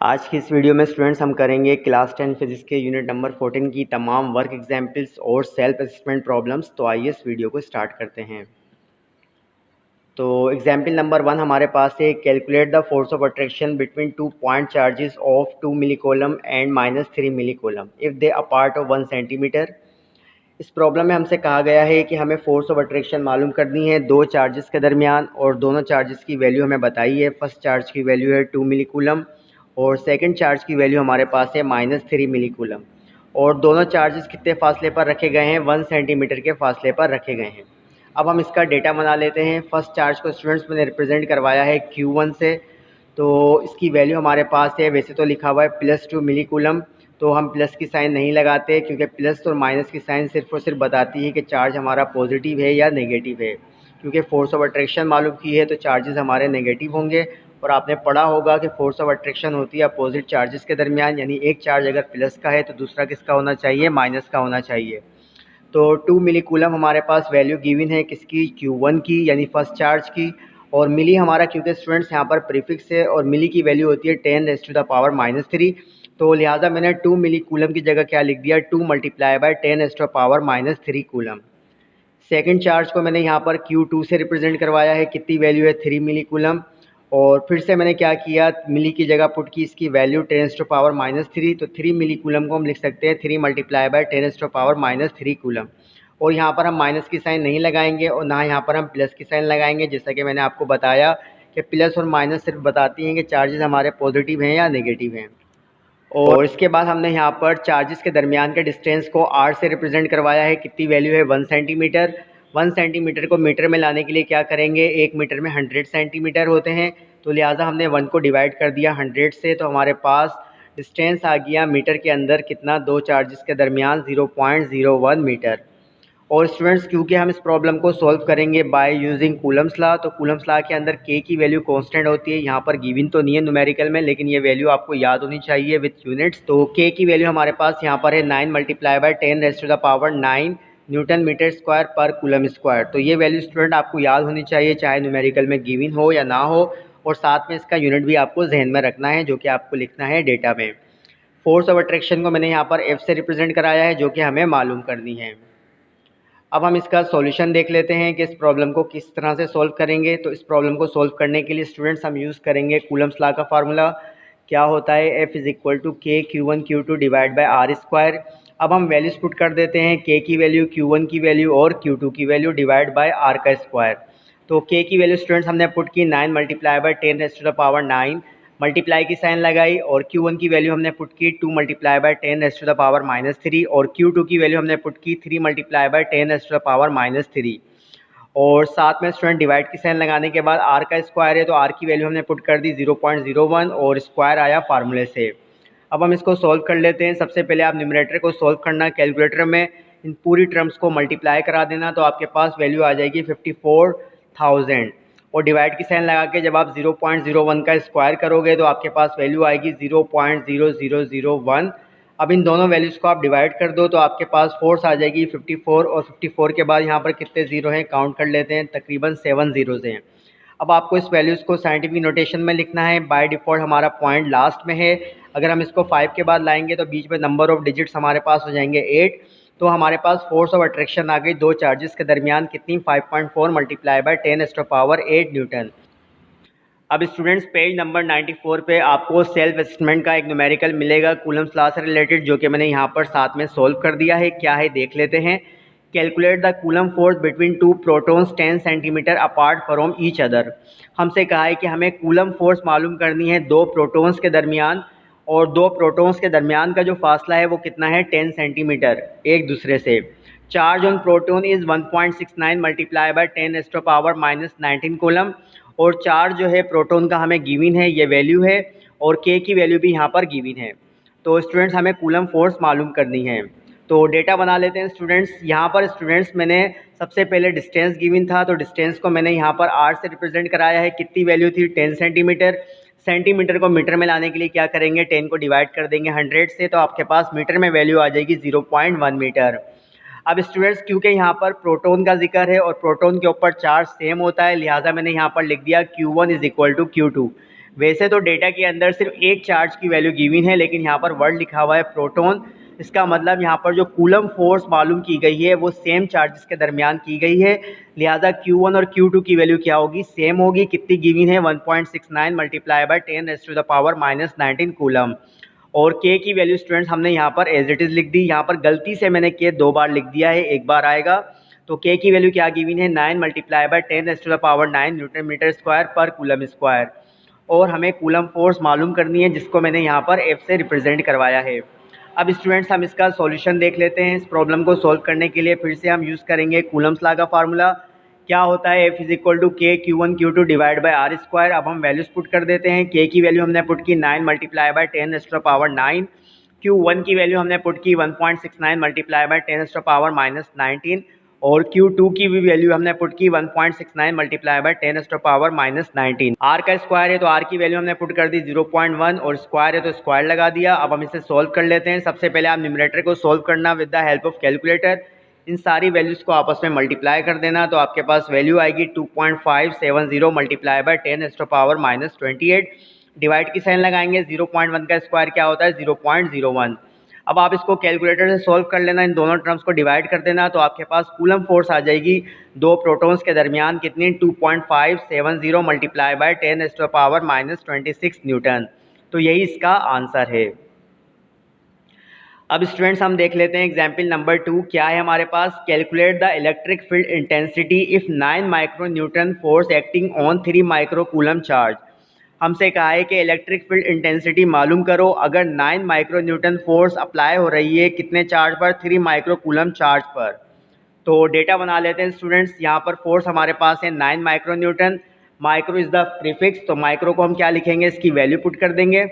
आज की इस वीडियो में स्टूडेंट्स हम करेंगे क्लास 10 फिजिक्स के यूनिट नंबर 14 की तमाम वर्क एग्जाम्पल्स और सेल्फ असेसमेंट प्रॉब्लम्स। तो आइए इस वीडियो को स्टार्ट करते हैं। तो एग्जाम्पल नंबर 1 हमारे पास है, calculate the force of attraction between 2 point charges of 2 milli coulomb and -3 milli coulomb if they apart of 1 centimetre. इस प्रॉब्लम में हमसे कहा गया है कि हमें फोर्स ऑफ अट्रैक्शन मालूम करनी है दो चार्जेस के दरमियान, और दोनों चार्जेस की वैल्यू हमें बताई है। फर्स्ट चार्ज की वैल्यू है 2 मिली कूलम और सेकंड चार्ज की वैल्यू हमारे पास है -3 मिली कूलम, और दोनों चार्जेस कितने फासले पर रखे गए हैं? 1 सेंटीमीटर के फासले पर रखे गए हैं। अब हम इसका डेटा बना लेते हैं। फर्स्ट चार्ज को स्टूडेंट्स मैंने रिप्रेजेंट करवाया है Q1 से, तो इसकी वैल्यू हमारे पास है, वैसे तो लिखा हुआ है +2 मिली कूलम, तो हम प्लस की साइन नहीं लगाते क्योंकि प्लस और माइनस की साइन सिर्फ और सिर्फ बताती है कि चार्ज हमारा पॉजिटिव है या नेगेटिव है। क्योंकि फोर्स ऑफ अट्रैक्शन मालूम की है तो चार्जेस हमारे नेगेटिव होंगे, और आपने पढ़ा होगा कि फोर्स ऑफ अट्रैक्शन होती है अपोजिट चार्जेस के दरमियान, यानी एक चार्ज अगर प्लस का है तो दूसरा किसका होना चाहिए? माइनस का होना चाहिए। तो 2 मिली कूलम हमारे पास वैल्यू गिवन है किसकी? Q1 की, यानी फर्स्ट चार्ज की। और मिली हमारा, क्योंकि स्टूडेंट्स यहाँ पर प्रीफिक्स है और मिली की वैल्यू होती है 10⁻⁻3, तो लिहाजा मैंने 2 मिली कूलम की जगह क्या लिख दिया? 2 × 10⁻³ कूलम। सेकंड चार्ज को मैंने यहाँ पर Q2 से रिप्रेजेंट करवाया है, कितनी वैल्यू है? 3 मिली कूलम। और फिर से मैंने क्या किया? मिली की जगह पुट की इसकी वैल्यू 10⁻⁻3, तो 3 मिली कूलम को हम लिख सकते हैं 3 × 10⁻³ कूलम। और यहाँ पर हम माइनस की साइन नहीं लगाएंगे और ना यहाँ पर हम प्लस की साइन लगाएंगे, जैसा कि मैंने आपको बताया कि प्लस और माइनस सिर्फ बताती हैं कि चार्जेस हमारे पॉजिटिव हैं या नेगेटिव हैं। और इसके बाद हमने यहाँ पर चार्जेस के दरमियान के डिस्टेंस को R से रिप्रेजेंट करवाया है, कितनी वैल्यू है? 1 सेंटीमीटर। 1 सेंटीमीटर को मीटर में लाने के लिए क्या करेंगे? 1 मीटर में 100 सेंटीमीटर होते हैं, तो लिहाजा हमने 1 को डिवाइड कर दिया 100 से, तो हमारे पास डिस्टेंस आ गया मीटर के अंदर कितना? दो चार्जेस के दरमियान 0.01 मीटर। और स्टूडेंट्स, क्योंकि हम इस प्रॉब्लम को सॉल्व करेंगे बाय यूजिंग कूलम्स लॉ, तो कूलम्स लॉ के अंदर के की वैल्यू कांस्टेंट होती है। यहाँ पर गिवन तो नहीं है न्यूमेरिकल में, लेकिन ये वैल्यू आपको याद होनी चाहिए विथ यूनिट्स। तो के की वैल्यू हमारे पास यहाँ पर है 9 × 10⁻⁹ न्यूटन मीटर स्क्वायर पर कूलम स्क्वायर। तो ये वैल्यू स्टूडेंट आपको याद होनी चाहिए, चाहे न्यूमेरिकल में गिवन हो या ना हो, और साथ में इसका यूनिट भी आपको जहन में रखना है, जो कि आपको लिखना है डेटा में। फोर्स ऑफ अट्रैक्शन को मैंने यहाँ पर F से रिप्रेजेंट कराया है, जो कि हमें मालूम करनी है। अब हम इसका सॉल्यूशन देख लेते हैं कि इस प्रॉब्लम को किस तरह से सॉल्व करेंगे। तो इस प्रॉब्लम को सॉल्व करने के लिए स्टूडेंट्स हम यूज़ करेंगे कूलम्स लॉ का फार्मूला। क्या होता है? F = K Q1 Q2 / R²। अब हम वैल्यूज पुट कर देते हैं, K की वैल्यू, Q1 की वैल्यू और Q2 की वैल्यू डिवाइड बाय R का स्क्वायर। तो K की वैल्यू स्टूडेंट्स हमने पुट की 9 × 10⁻⁹ मल्टीप्लाई की साइन लगाई, और Q1 की वैल्यू हमने पुट की 2 × 10⁻⁻3, और Q2 की वैल्यू हमने पुट की 3 × 10⁻⁻3। और साथ में स्टूडेंट डिवाइड की साइन लगाने के बाद R का स्क्वायर है, तो R की वैल्यू हमने पुट कर दी 0.01, और स्क्वायर आया फार्मूले से। अब हम इसको सॉल्व कर लेते हैं। सबसे पहले आप न्यूमरेटर को सॉल्व करना, कैलकुलेटर में इन पूरी टर्म्स को मल्टीप्लाई करा देना, तो आपके पास वैल्यू आ जाएगी 54,000। और डिवाइड की साइन लगा के जब आप 0.01 का स्क्वायर करोगे तो आपके पास वैल्यू आएगी 0.0001। अब इन दोनों वैल्यूज़ को आप डिवाइड कर दो तो आपके पास फोर्स आ जाएगी 54, और 54 के बाद यहाँ पर कितने ज़ीरो हैं काउंट कर लेते हैं, तकरीबन 7 ज़ीरोज़ हैं। अब आपको इस वैल्यूज़ को साइंटिफिक नोटेशन में लिखना है। बाय डिफ़ॉल्ट हमारा पॉइंट लास्ट में है, अगर हम इसको 5 के बाद लाएंगे तो बीच में नंबर ऑफ डिजिट्स हमारे पास हो जाएंगे 8। तो हमारे पास फोर्स ऑफ अट्रैक्शन आ गई दो चार्जेस के दरमियान कितनी? 5.4 × 10⁸8 न्यूटन। अब स्टूडेंट्स, पेज नंबर 94 पे आपको सेल्फ असेसमेंट का एक न्यूमेरिकल मिलेगा कूलम्स लॉ से रिलेटेड, जो कि मैंने यहाँ पर साथ में सोल्व कर दिया है। क्या है देख लेते हैं। Calculate the coulomb force between 2 protons 10 centimetre apart from each other. हमसे कहा है कि हमें कूलम फोर्स मालूम करनी है दो प्रोटॉन्स के दरमियान, और दो प्रोटॉन्स के दरमियान का जो फासला है वो कितना है? 10 सेंटीमीटर एक दूसरे से। Charge on proton is 1.69 × 10⁻⁻19 coulomb, और चार्ज जो है प्रोटॉन का हमें गिवन है, ये वैल्यू है, और के की वैल्यू भी यहाँ पर गिवन है। तो स्टूडेंट्स, हमें कूलम फोर्स मालूम करनी है। तो डेटा बना लेते हैं स्टूडेंट्स। यहाँ पर स्टूडेंट्स मैंने सबसे पहले डिस्टेंस गिवन था, तो डिस्टेंस को मैंने यहाँ पर R से रिप्रेजेंट कराया है। कितनी वैल्यू थी? 10 सेंटीमीटर। सेंटीमीटर को मीटर में लाने के लिए क्या करेंगे? 10 को डिवाइड कर देंगे 100 से, तो आपके पास मीटर में वैल्यू आ जाएगी 0.1 मीटर। अब स्टूडेंट्स, क्योंकि यहाँ पर प्रोटॉन का जिक्र है और प्रोटॉन के ऊपर चार्ज सेम होता है, लिहाजा मैंने यहाँ पर लिख दिया Q1 = Q2। वैसे तो डेटा के अंदर सिर्फ एक चार्ज की वैल्यू गिवन है, लेकिन यहाँ पर वर्ड लिखा हुआ है प्रोटॉन। इसका मतलब यहाँ पर जो कूलम फोर्स मालूम की गई है वो सेम चार्जेस के दरमियान की गई है, लिहाजा Q1 और Q2 की वैल्यू क्या होगी, सेम होगी। कितनी गिवन है, 1.69 मल्टीप्लाई बाय 10⁻⁻⁻19 कूलम। और K की वैल्यू स्टूडेंट्स हमने यहाँ पर एज इट इज़ लिख दी। यहाँ पर गलती से मैंने K 2 बार लिख दिया है, एक बार आएगा। तो K की वैल्यू क्या गिवन है, 9 multiply by 10⁻⁹ newton metre square पर कूलम स्क्वायर। और हमें कूलम फोर्स मालूम करनी है, जिसको मैंने यहाँ पर F से रिप्रेजेंट करवाया है। अब स्टूडेंट्स हम इसका सॉल्यूशन देख लेते हैं। इस प्रॉब्लम को सॉल्व करने के लिए फिर से हम यूज़ करेंगे कूलम्स लॉ का फार्मूला। क्या होता है, F = K Q1 Q2 divide by R square. अब हम वैल्यूज पुट कर देते हैं। K की वैल्यू हमने पुट की 9 मल्टीप्लाई बाय 10⁻⁹ Q1 की वैल्यू हमने पुट की 1.69 मल्टीप्लाई बाय 10⁻⁻19 और Q2 की भी वैल्यू हमने पुट की 1.69 मल्टीप्लाई बाय 10⁻⁻19। R का स्क्वायर है तो R की वैल्यू हमने पुट कर दी 0.1 और स्क्वायर है तो स्क्वायर लगा दिया। अब हम इसे सॉल्व कर लेते हैं। सबसे पहले आप न्यूमरेटर को सॉल्व करना with the help of calculator. इन सारी वैल्यूज़ को आपस में मल्टीप्लाई कर देना, तो आपके पास वैल्यू आएगी 2.570 मल्टीप्लाई बाय 10⁻⁻28। डिवाइड की साइन लगाएंगे, 0.1 का स्क्वायर क्या होता है, 0.01। अब आप इसको कैलकुलेटर से सॉल्व कर लेना, इन दोनों टर्म्स को डिवाइड कर देना, तो आपके पास कूलम फोर्स आ जाएगी दो प्रोटॉन्स के दरमियान कितनी, 2.570 मल्टीप्लाई बाय 10⁻⁻26 न्यूटन। तो यही इसका आंसर है। अब स्टूडेंट्स हम देख लेते हैं एग्जाम्पल नंबर 2 क्या है हमारे पास। Calculate the electric field intensity if 9 micro newton force acting on 3 micro coulomb charge. हमसे कहा है कि इलेक्ट्रिक फील्ड इंटेंसिटी मालूम करो अगर 9 माइक्रो न्यूटन फोर्स अप्लाई हो रही है कितने चार्ज पर, 3 माइक्रो कूलम चार्ज पर। तो डेटा बना लेते हैं स्टूडेंट्स। यहाँ पर फोर्स हमारे पास है 9 micro Newton. Micro is the prefix, तो माइक्रो को हम क्या लिखेंगे, इसकी वैल्यू पुट कर देंगे।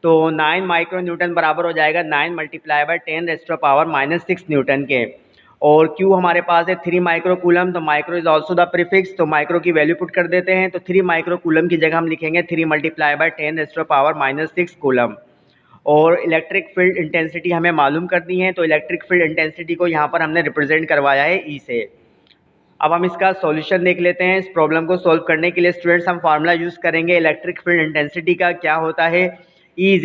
तो 9 माइक्रो न्यूटन बराबर हो जाएगा 9 मल्टीप्लाई बाय 10⁻⁻6 न्यूटन के। और Q हमारे पास है 3 माइक्रो कूलम, तो micro is also the prefix, तो माइक्रो की वैल्यू पुट कर देते हैं। तो 3 माइक्रो कूलम की जगह हम लिखेंगे 3 मल्टीप्लाई बाय 10⁻⁻6 कूलम। और इलेक्ट्रिक फील्ड इंटेंसिटी हमें मालूम करनी है, तो इलेक्ट्रिक फील्ड इंटेंसिटी को यहाँ पर हमने रिप्रेजेंट करवाया है E से। अब हम इसका सॉल्यूशन देख लेते हैं। इस प्रॉब्लम को सॉल्व करने के लिए स्टूडेंट्स हम फार्मूला यूज़ करेंगे इलेक्ट्रिक फील्ड इंटेंसिटी का। क्या होता है, E =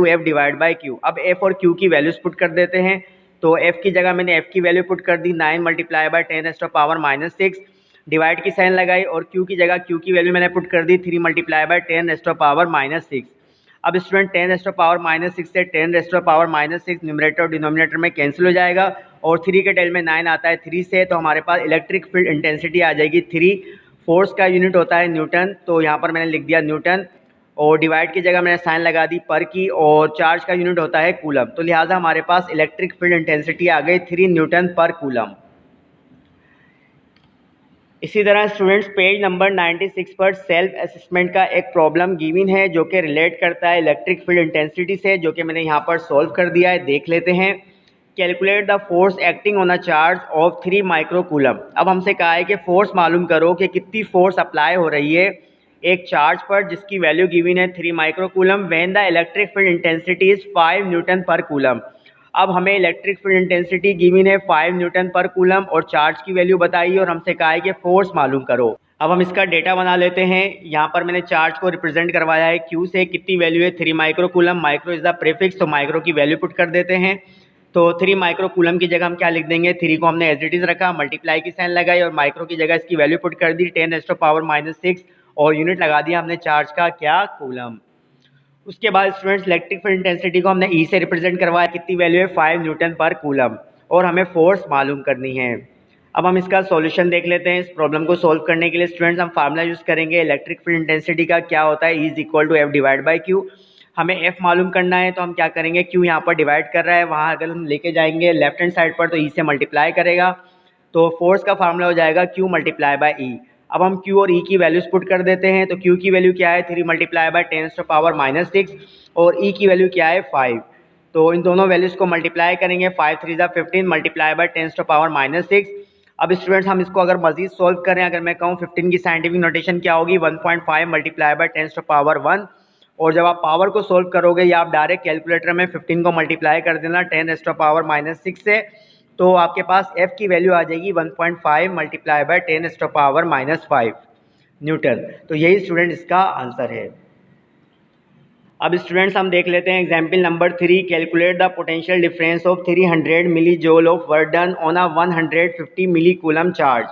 F divide by Q। अब F और Q की वैल्यूज पुट कर देते हैं। तो F की जगह मैंने F की वैल्यू पुट कर दी 9 मल्टीप्लाई बाय 10⁻⁻6, डिवाइड की साइन लगाई, और Q की जगह Q की वैल्यू मैंने पुट कर दी 3 मल्टीप्लाई बाय 10⁻⁻6। अब स्टूडेंट 10⁻⁻6 से 10⁻⁻6 न्यूमरेटर और डिनोमिनेटर में कैंसिल हो जाएगा, और 3 के टेल में 9 आता है 3 से, तो हमारे पास इलेक्ट्रिक फील्ड इंटेंसिटी आ जाएगी 3। फोर्स का यूनिट होता है न्यूटन, तो यहाँ पर मैंने लिख दिया न्यूटन, और डिवाइड की जगह मैंने साइन लगा दी पर की, और चार्ज का यूनिट होता है कूलम। तो लिहाजा हमारे पास इलेक्ट्रिक फील्ड इंटेंसिटी आ गई 3 न्यूटन पर कूलम। इसी तरह स्टूडेंट्स पेज नंबर 96 पर सेल्फ असेसमेंट का एक प्रॉब्लम गिवन है जो कि रिलेट करता है इलेक्ट्रिक फील्ड इंटेंसिटी से, जो कि मैंने यहाँ पर सॉल्व कर दिया है, देख लेते हैं। Calculate the force acting on a charge of 3 micro coulomb. अब हमसे कहा है कि फोर्स मालूम करो कि कितनी फोर्स अप्लाई हो रही है एक चार्ज पर जिसकी वैल्यू गिवन है 3 micro coulomb when the electric field intensity is 5 Newton पर कूलम। अब हमें इलेक्ट्रिक फील्ड इंटेंसिटी गिवन है 5 न्यूटन पर कूलम और चार्ज की वैल्यू बताइए, और हमसे कहा है कि फोर्स मालूम करो। अब हम इसका डेटा बना लेते हैं। यहाँ पर मैंने चार्ज को रिप्रेजेंट करवाया है Q से, कितनी वैल्यू है 3 micro coulomb, micro is the prefix, तो माइक्रो की वैल्यू पुट कर देते हैं। तो 3 माइक्रो कूलम की जगह हम क्या लिख देंगे, 3 को हमने एज इट इज रखा, मल्टीप्लाई की साइन लगाई, और माइक्रो की जगह इसकी वैल्यू पुट कर दी 10⁻⁻6, और यूनिट लगा दिया हमने चार्ज का, क्या, कूलम। उसके बाद स्टूडेंट्स इलेक्ट्रिक फील्ड इंटेंसिटी को हमने E से रिप्रेजेंट करवाया, कितनी वैल्यू है 5 न्यूटन पर कूलम, और हमें फोर्स मालूम करनी है। अब हम इसका सॉल्यूशन देख लेते हैं। इस प्रॉब्लम को सॉल्व करने के लिए स्टूडेंट्स हम फार्मूला यूज़ करेंगे इलेक्ट्रिक फील्ड इंटेंसिटी का। क्या होता है, E = F divide by Q। हमें F मालूम करना है, तो हम क्या करेंगे, Q यहाँ पर डिवाइड कर रहा है, वहाँ अगर हम लेके जाएंगे लेफ्ट हैंड साइड पर तो E से मल्टीप्लाई करेगा, तो फोर्स का फार्मूला हो जाएगा Q मल्टीप्लाई बाई E। अब हम Q और E की वैल्यूज पुट कर देते हैं। तो Q की वैल्यू क्या है 3 मल्टीप्लाई बाय 10⁻⁻6, और E की वैल्यू क्या है 5। तो इन दोनों वैल्यूज़ को मल्टीप्लाई करेंगे, 5 3 ज़ा 15 मल्टीप्लाई बाय 10⁻⁻6। अब स्टूडेंट्स हम इसको अगर मजीद सोल्व करें, अगर मैं कहूँ 15 की साइंटिफिक नोटेशन क्या होगी, 1.5 मल्टीप्लाई बाय 10⁻1। और जब आप पावर को सोल्व करोगे या आप डायरेक्ट कैलकुलेटर में 15 को मल्टीप्लाई कर देना 10⁻⁻6 से, तो आपके पास F की वैल्यू आ जाएगी 1.5 मल्टीप्लाई बाय 10⁻⁻5 न्यूटन। तो यही स्टूडेंट इसका आंसर है। अब स्टूडेंट्स हम देख लेते हैं example number 3। Calculate the potential difference of 300 milli joule of work done on a 150 milli coulomb charge.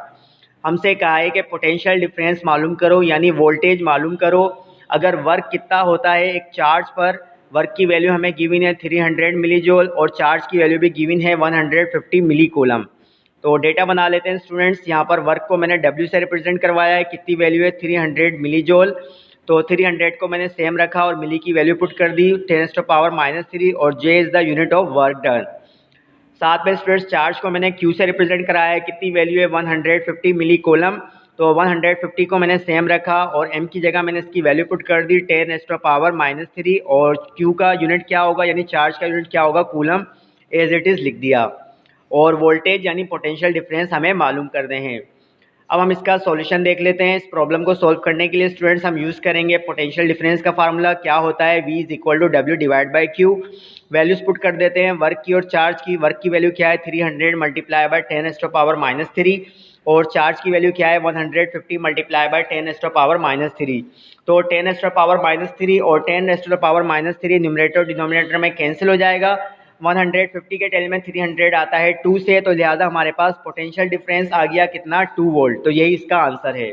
हमसे कहा है कि पोटेंशियल डिफरेंस मालूम करो, यानी वोल्टेज मालूम करो अगर वर्क कितना होता है एक चार्ज पर। वर्क की वैल्यू हमें गिवन है 300 मिली जूल और चार्ज की वैल्यू भी गिवन है 150 मिली कूलम। तो डेटा बना लेते हैं स्टूडेंट्स। यहाँ पर वर्क को मैंने W से रिप्रेजेंट करवाया है, कितनी वैल्यू है 300 मिली जूल। तो 300 को मैंने सेम रखा और मिली की वैल्यू पुट कर दी 10⁻³ और J is the unit of work done. साथ में स्टूडेंट्स चार्ज को मैंने Q से रिप्रेजेंट कराया है, कितनी वैल्यू है 150 मिली कूलम। तो 150 को मैंने सेम रखा और M की जगह मैंने इसकी वैल्यू पुट कर दी 10⁻³ और Q का यूनिट क्या होगा, यानी चार्ज का यूनिट क्या होगा, कूलम, एज इट इज़ लिख दिया। और वोल्टेज यानी पोटेंशियल डिफरेंस हमें मालूम करने हैं। अब हम इसका सॉल्यूशन देख लेते हैं। इस प्रॉब्लम को सॉल्व करने के लिए स्टूडेंट्स हम यूज़ करेंगे पोटेंशियल डिफरेंस का फार्मूला। क्या होता है, V is equal to W divide by Q। Values put कर देते हैं वर्क की और चार्ज की। वर्क की वैल्यू क्या है 300 मल्टीप्लाई बाई 10⁻³ और चार्ज की वैल्यू क्या है 150 मल्टीप्लाई बाई 10⁻³ तो 10⁻³ और 10⁻³ न्यूमरेटर और डिनोमिनेटर में कैंसिल हो जाएगा। 150 के टेल में 300 आता है 2 से, तो लिहाजा हमारे पास पोटेंशियल डिफरेंस आ गया कितना, 2 वोल्ट। तो यही इसका आंसर है।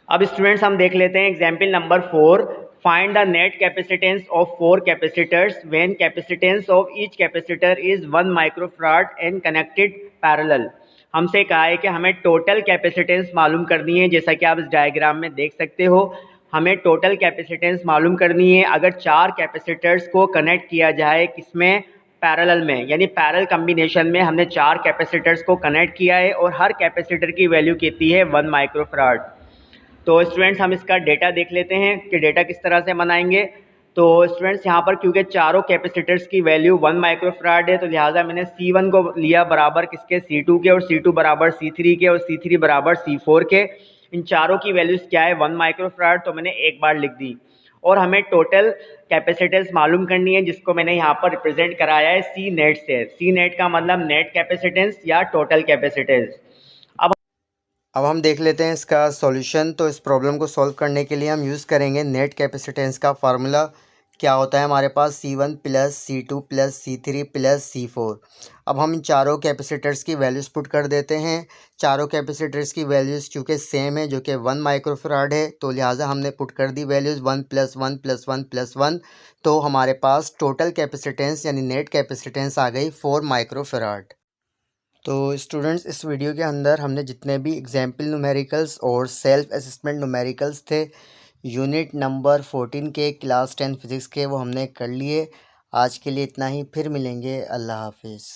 अब स्टूडेंट्स हम देख लेते हैं example number 4। Find the net capacitance of 4 capacitors when capacitance of each capacitor is 1 microfarad and connected parallel. हमसे कहा है कि हमें टोटल कैपेसिटेंस मालूम करनी है। जैसा कि आप इस डायग्राम में देख सकते हो, हमें टोटल कैपेसिटेंस मालूम करनी है अगर 4 कैपेसिटर्स को कनेक्ट किया जाए, किसमें, पैरेलल में, यानी पैरेलल कम्बिनेशन में हमने 4 कैपेसिटर्स को कनेक्ट किया है और हर कैपेसिटर की वैल्यू कितनी है 1 माइक्रोफराड। तो स्टूडेंट्स हम इसका डेटा देख लेते हैं कि डेटा किस तरह से बनाएंगे। तो स्टूडेंट्स यहाँ पर क्योंकि चारों कैपेसिटर्स की वैल्यू 1 माइक्रोफराड है, तो लिहाजा मैंने C1 को लिया बराबर किसके, C2 के, और C2 बराबर C3 के, और C3 बराबर C4 के। इन चारों की वैल्यूज़ क्या है 1 माइक्रोफराड, तो मैंने एक बार लिख दी। और हमें टोटल कैपेसिटेंस मालूम करनी है, जिसको मैंने यहाँ पर रिप्रेजेंट कराया है C नेट से। C नेट का मतलब नेट कैपेसिटेंस या टोटल कैपेसिटेंस। अब हम देख लेते हैं इसका सॉल्यूशन। तो इस प्रॉब्लम को सॉल्व करने के लिए हम यूज़ करेंगे नेट कैपेसिटेंस का फार्मूला। क्या होता है हमारे पास C1 plus C2 plus C3 plus C4। अब हम इन चारों कैपेसिटर्स की वैल्यूज़ पुट कर देते हैं। चारों कैपेसिटर्स की वैल्यूज़ चूँकि सेम है, जो कि 1 माइक्रोफराड है, तो लिहाजा हमने पुट कर दी वैल्यूज़ 1 + 1 + 1 + 1। तो हमारे पास टोटल कैपेसिटेंस यानी नेट कैपेसिटेंस आ गई 4 माइक्रोफराड। तो स्टूडेंट्स इस वीडियो के अंदर हमने जितने भी एग्जाम्पल न्यूमेरिकल्स और सेल्फ असेसमेंट न्यूमेरिकल्स थे यूनिट नंबर 14 के क्लास 10 फिज़िक्स के, वो हमने कर लिए। आज के लिए इतना ही, फिर मिलेंगे। अल्लाह हाफिज़।